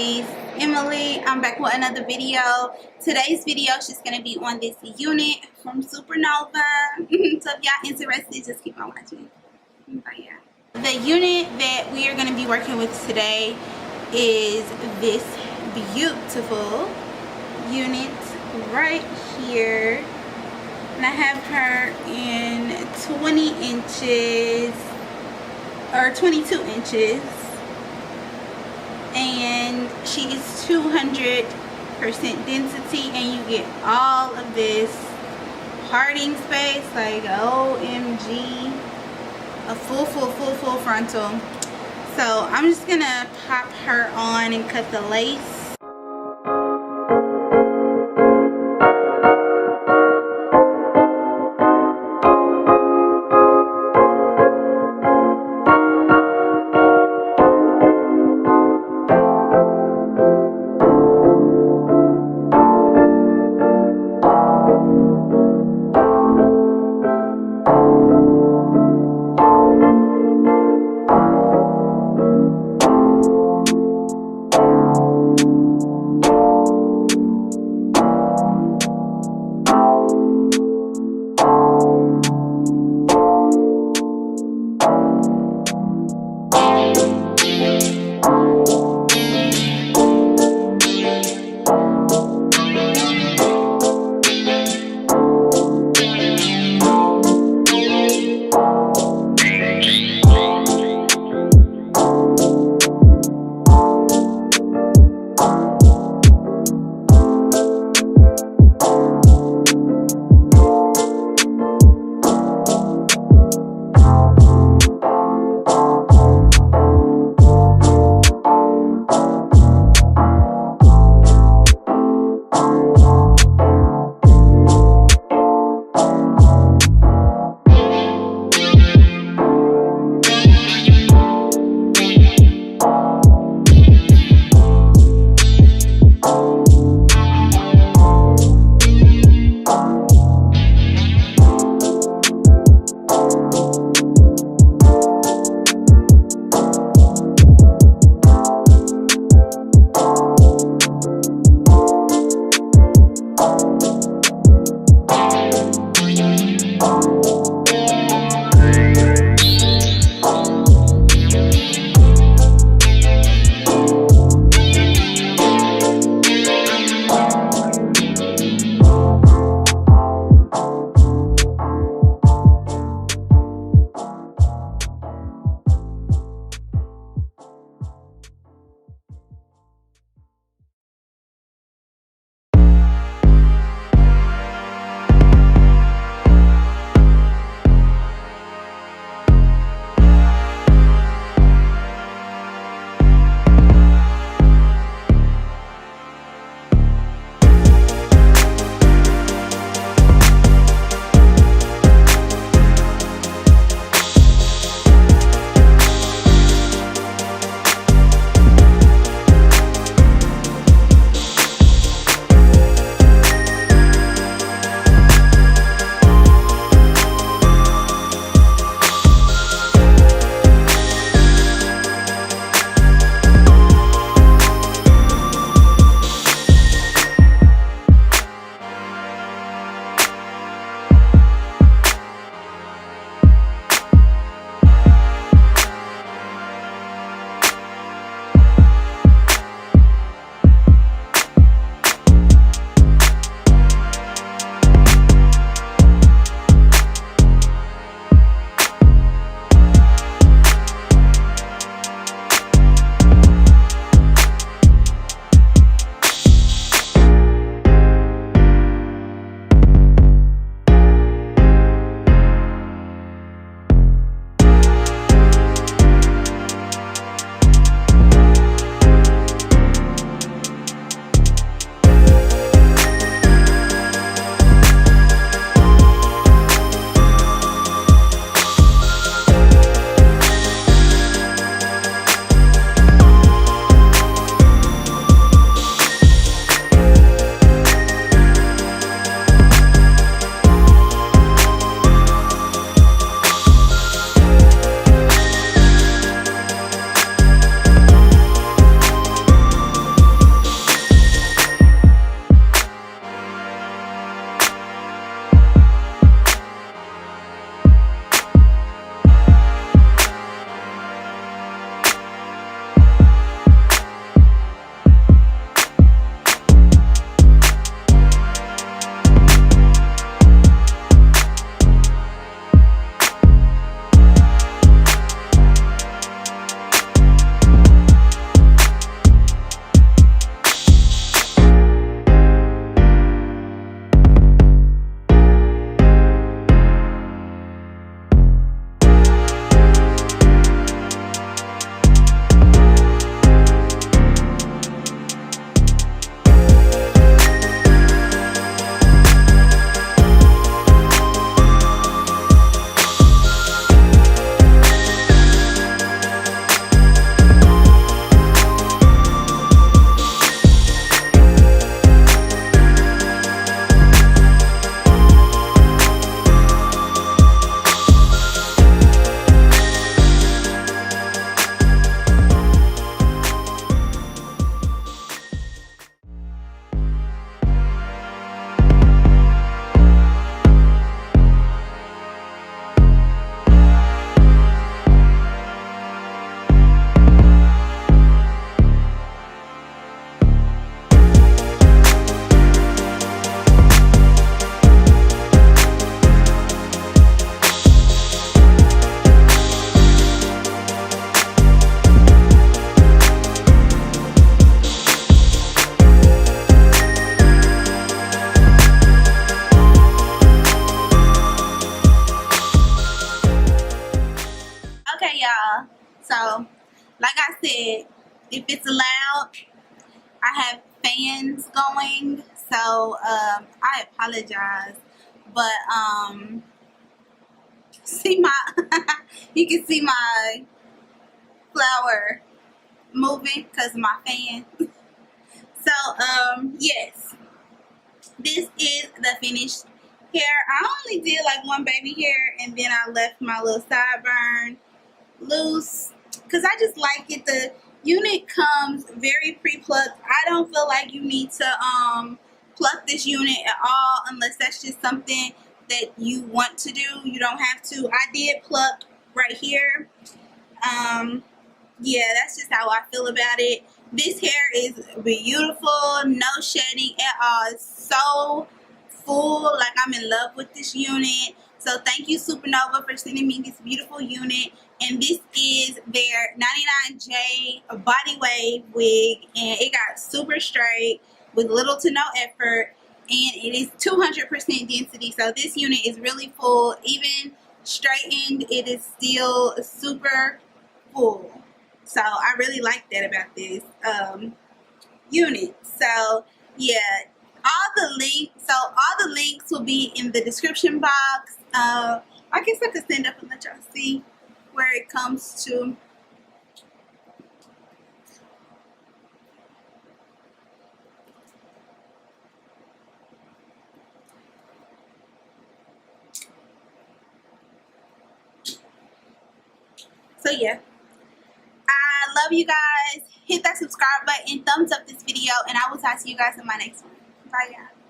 ladies, Emily. I'm back with another video. Today's video is just going to be on this unit from Supernova. So if y'all interested, just keep on watching. But yeah, the unit that we are going to be working with today is this beautiful unit right here. And I have her in 20 inches or 22 inches. And she is 200% density, and you get all of this parting space, like OMG, a full frontal. So I'm just gonna pop her on and cut the lace. if it's loud, I have fans going, so I apologize. But see my you can see my flower moving because of my fan. So yes, this is the finished hair. I only did like one baby hair, and then I left my little sideburn loose because I just like it. The unit comes very pre-plucked. I don't feel like you need to pluck this unit at all unless that's just something that you want to do. You don't have to. I did pluck right here. Yeah, that's just how I feel about it. This hair is beautiful, no shedding at all. It's so full, like I'm in love with this unit. So thank you, Supernova, for sending me this beautiful unit. And this is their 99J body wave wig, and it got super straight with little to no effort, and it is 200% density. So this unit is really full. Even straightened, it is still super full. So I really like that about this unit. So yeah, all the links will be in the description box. I guess I could stand up and let y'all see where it comes to. So yeah, I love you guys. Hit that subscribe button, thumbs up this video, and I will talk to you guys in my next one. Bye, y'all.